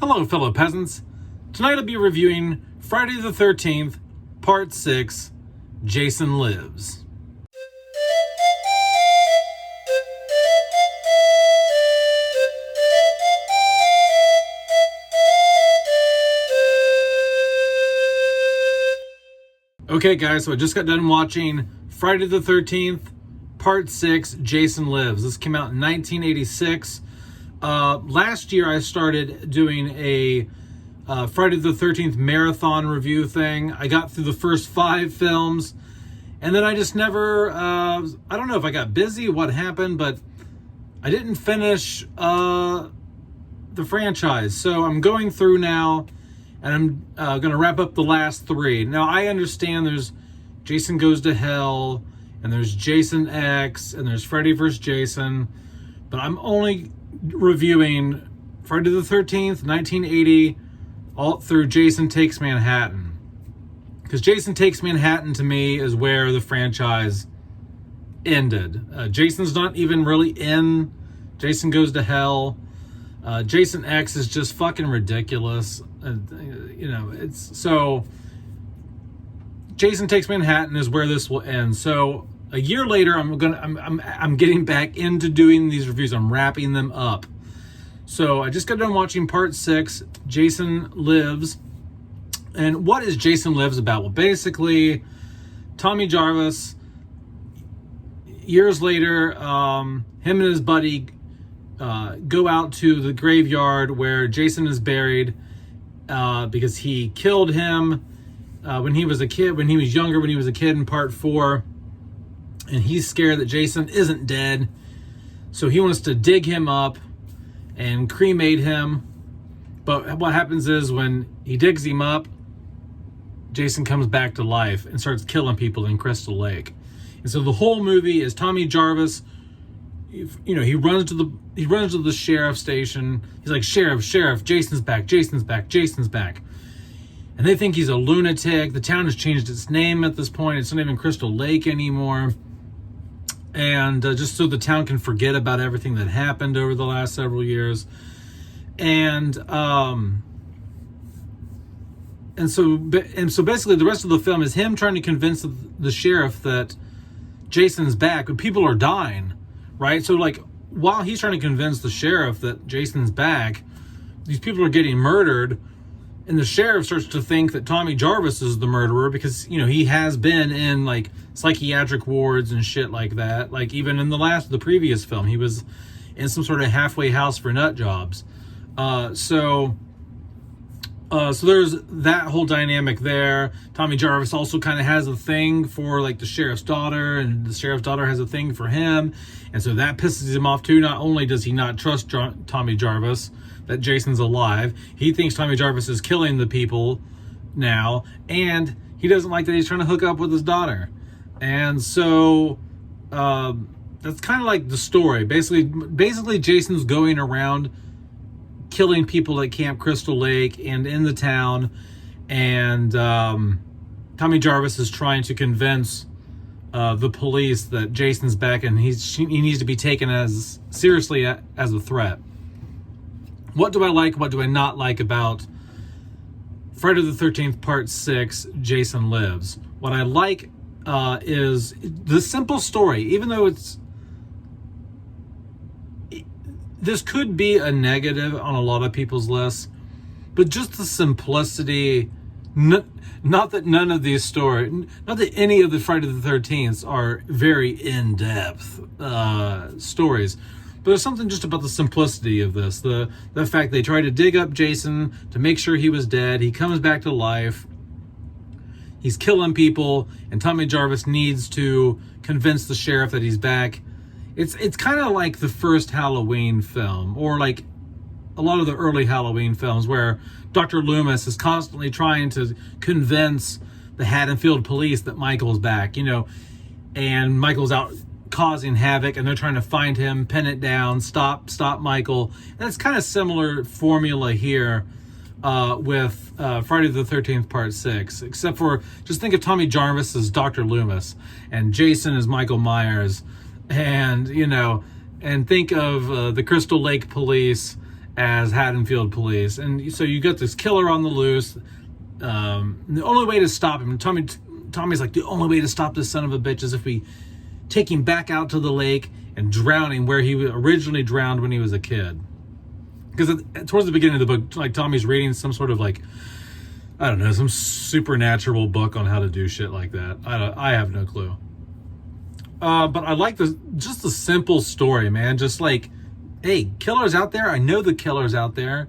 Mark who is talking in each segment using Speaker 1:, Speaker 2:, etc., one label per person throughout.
Speaker 1: Hello, fellow peasants. Tonight I'll be reviewing Friday the 13th, Part 6, Jason Lives. Okay, guys, so I just got done watching Friday the 13th, Part 6, Jason Lives. This came out in 1986. Last year I started doing a Friday the 13th marathon review thing. I got through the first 5 films, and then I just never, I don't know if I got busy, what happened, but I didn't finish the franchise. So I'm going through now, and I'm going to wrap up the last 3. Now, I understand there's Jason Goes to Hell, and there's Jason X, and there's Freddy vs. Jason, but I'm only reviewing Friday the 13th, 1980, all through Jason Takes Manhattan. Because Jason Takes Manhattan, to me, is where the franchise ended. Jason's not even really in Jason Goes to Hell. Jason X is just fucking ridiculous. It's so. Jason Takes Manhattan is where this will end. So a year later, I'm getting back into doing these reviews. I'm wrapping them up. So I just got done watching Part 6, Jason Lives. And what is Jason Lives about? Well, basically, Tommy Jarvis, years later, him and his buddy go out to the graveyard where Jason is buried because he killed him when he was a kid, when he was younger, when he was a kid in Part 4. And he's scared that Jason isn't dead. So he wants to dig him up and cremate him. But what happens is when he digs him up, Jason comes back to life and starts killing people in Crystal Lake. And so the whole movie is Tommy Jarvis. He runs to the sheriff's station. He's like, Sheriff, Jason's back, Jason's back, Jason's back. And they think he's a lunatic. The town has changed its name at this point. It's not even Crystal Lake anymore. And just so the town can forget about everything that happened over the last several years. And so basically the rest of the film is him trying to convince the sheriff that Jason's back, but people are dying, right? So like while he's trying to convince the sheriff that Jason's back, these people are getting murdered. And the sheriff starts to think that Tommy Jarvis is the murderer because, he has been in like psychiatric wards and shit like that. Like even in the previous film, he was in some sort of halfway house for nut jobs. So there's that whole dynamic there. Tommy Jarvis also kind of has a thing for like the sheriff's daughter, and the sheriff's daughter has a thing for him. And so that pisses him off too. Not only does he not trust Tommy Jarvis, that Jason's alive, he thinks Tommy Jarvis is killing the people now, and he doesn't like that he's trying to hook up with his daughter. And so that's kind of like the story. Basically Jason's going around killing people at Camp Crystal Lake and in the town, and Tommy Jarvis is trying to convince the police that Jason's back and he needs to be taken as seriously as a threat. What do I like? What do I not like about Friday the 13th, Part 6, Jason Lives? What I like is the simple story, even though this could be a negative on a lot of people's lists, but just the simplicity, not that any of the Friday the 13th are very in-depth stories, but there's something just about the simplicity of this. The fact they tried to dig up Jason to make sure he was dead. He comes back to life. He's killing people, and Tommy Jarvis needs to convince the sheriff that he's back. It's kind of like the first Halloween film, or like a lot of the early Halloween films where Dr. Loomis is constantly trying to convince the Haddonfield police that Michael's back, and Michael's out causing havoc, and they're trying to find him, pin it down, stop Michael. And it's kind of similar formula here with Friday the 13th Part 6, except for just think of Tommy Jarvis as Dr. Loomis and Jason as Michael Myers, and and think of the Crystal Lake police as Haddonfield police. And so you got this killer on the loose. The only way to stop him, Tommy's like, the only way to stop this son of a bitch is if we take him back out to the lake and drown him where he originally drowned when he was a kid. Because towards the beginning of the book, like, Tommy's reading some sort of, like, I don't know, some supernatural book on how to do shit like that. I have no clue. But I like just the simple story, man. Just like, hey, killer's out there. I know the killer's out there.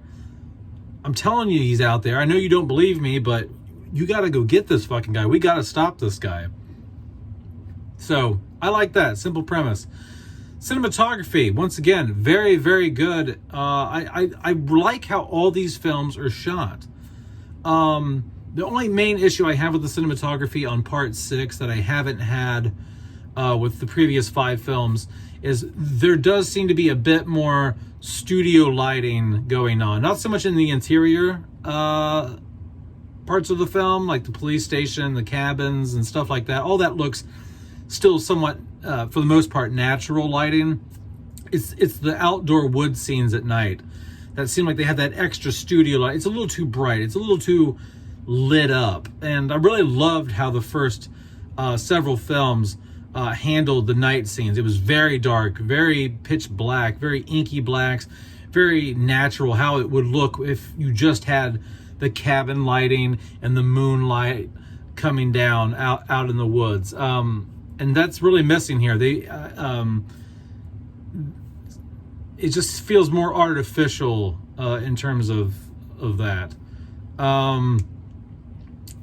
Speaker 1: I'm telling you he's out there. I know you don't believe me, but you got to go get this fucking guy. We got to stop this guy. So I like that simple premise. Cinematography, once again, very, very good. I like how all these films are shot. The only main issue I have with the cinematography on part 6 that I haven't had with the previous 5 films is there does seem to be a bit more studio lighting going on. Not so much in the interior parts of the film, like the police station, the cabins, and stuff like that. All that looks still somewhat, for the most part, natural lighting. It's the outdoor wood scenes at night that seem like they have that extra studio light. It's a little too bright. It's a little too lit up. And I really loved how the first several films handled the night scenes. It was very dark, very pitch black, very inky blacks, very natural how it would look if you just had the cabin lighting and the moonlight coming down out in the woods. And that's really missing here. It just feels more artificial in terms of that.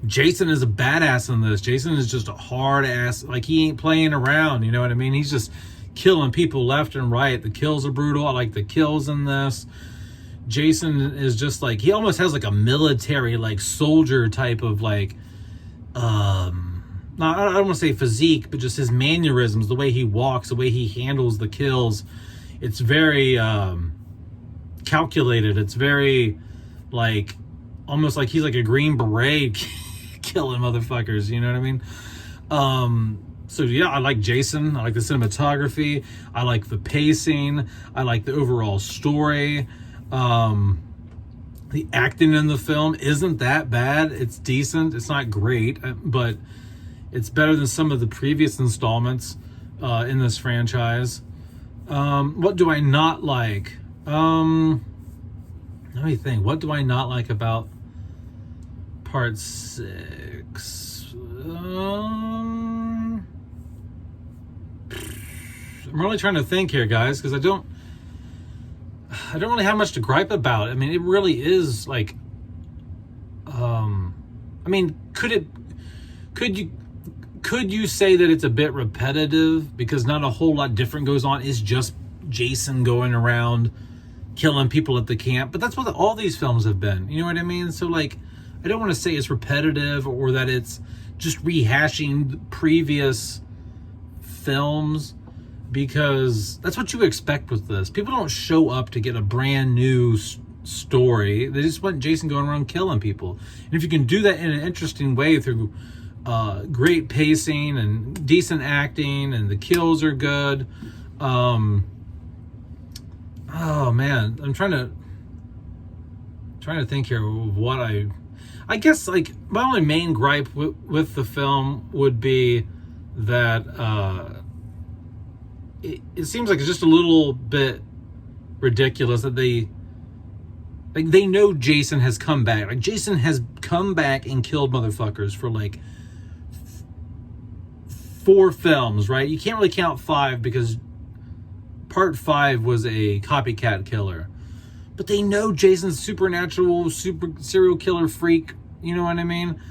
Speaker 1: Jason is a badass in this. Jason is just a hard ass. Like, he ain't playing around, you know what I mean? He's just killing people left and right. The kills are brutal. I like the kills in this. Jason is just like, he almost has like a military, like, soldier type of, like, I don't want to say physique, but just his mannerisms, the way he walks, the way he handles the kills. It's very calculated. It's very, like, almost like he's like a Green Beret killing motherfuckers, you know what I mean? So yeah, I like Jason. I like the cinematography. I like the pacing. I like the overall story. The acting in the film isn't that bad. It's decent. It's not great, but it's better than some of the previous installments in this franchise. What do I not like? Let me think. What do I not like about part 6? I'm really trying to think here, guys, because I don't really have much to gripe about. I mean, it really is like, I mean, could you say that it's a bit repetitive because not a whole lot different goes on? It's just Jason going around killing people at the camp, but that's what all these films have been, you know what I mean? So, like, I don't want to say it's repetitive or that it's just rehashing previous films, because that's what you expect with this. People don't show up to get a brand new story. They just want Jason going around killing people. And if you can do that in an interesting way through great pacing and decent acting, and the kills are good. Oh man, I'm trying to think here of what I guess, like, my only main gripe with the film would be that it seems like it's just a little bit ridiculous that they know Jason has come back. Like, Jason has come back and killed motherfuckers for like 4 films, right? You can't really count 5 because part 5 was a copycat killer. But they know Jason's supernatural, super serial killer freak, you know what I mean?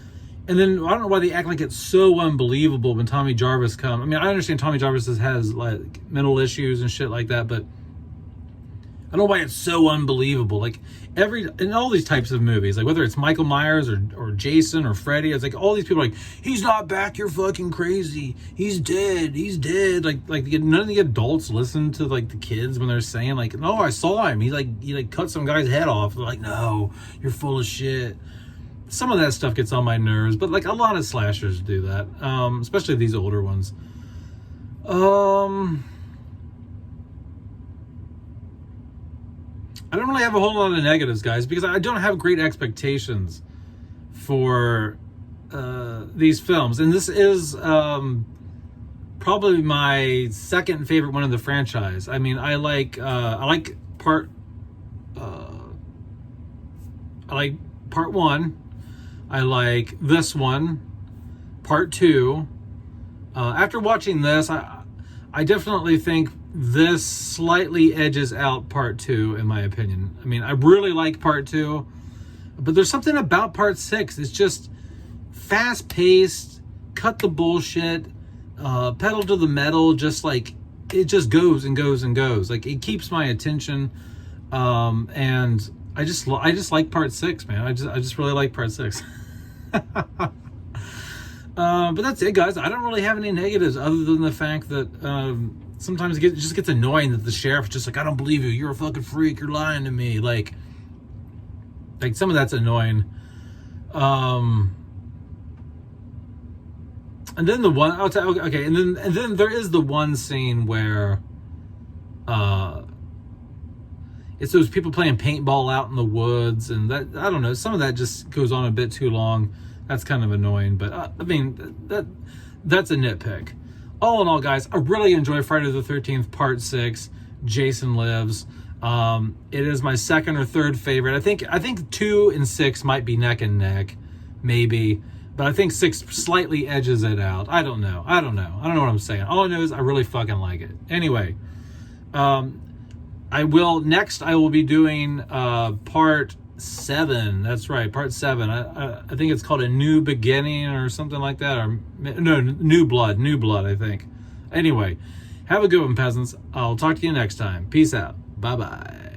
Speaker 1: And then I don't know why they act like it's so unbelievable when Tommy Jarvis comes. I mean, I understand Tommy Jarvis has like mental issues and shit like that, but I don't know why it's so unbelievable. Like, in all these types of movies, like whether it's Michael Myers or Jason or Freddy, it's like all these people are like, he's not back, you're fucking crazy. He's dead. Like none of the adults listen to like the kids when they're saying like, no, I saw him. He cut some guy's head off. They're like, no, you're full of shit. Some of that stuff gets on my nerves, but like a lot of slashers do that, especially these older ones. I don't really have a whole lot of negatives, guys, because I don't have great expectations for these films. And this is probably my second favorite one of the franchise. I mean, I like part one. I like this one, part two. After watching this, I definitely think this slightly edges out part two, in my opinion. I mean, I really like part two, but there's something about part six. It's just fast paced, cut the bullshit, pedal to the metal, just like it just goes and goes and goes. Like, it keeps my attention, and I just like part six, man. I just really like part six. But that's it, guys. I don't really have any negatives other than the fact that sometimes it just gets annoying that the sheriff's just like, I don't believe you. You're a fucking freak. You're lying to me. Like some of that's annoying. And then the one, okay, and then there is the one scene where it's those people playing paintball out in the woods, and that, I don't know, some of that just goes on a bit too long. That's kind of annoying, but I mean, that's a nitpick. All in all, guys, I really enjoy Friday the 13th Part 6, Jason Lives. It is my second or third favorite. I think 2 and 6 might be neck and neck, maybe, but I think 6 slightly edges it out. I don't know what I'm saying. All I know is I really fucking like it. Anyway, I will be doing part 7. That's right, part 7. I think it's called A New Beginning or something like that, or no, New Blood, I think. Anyway, have a good one, peasants. I'll talk to you next time. Peace out. Bye bye.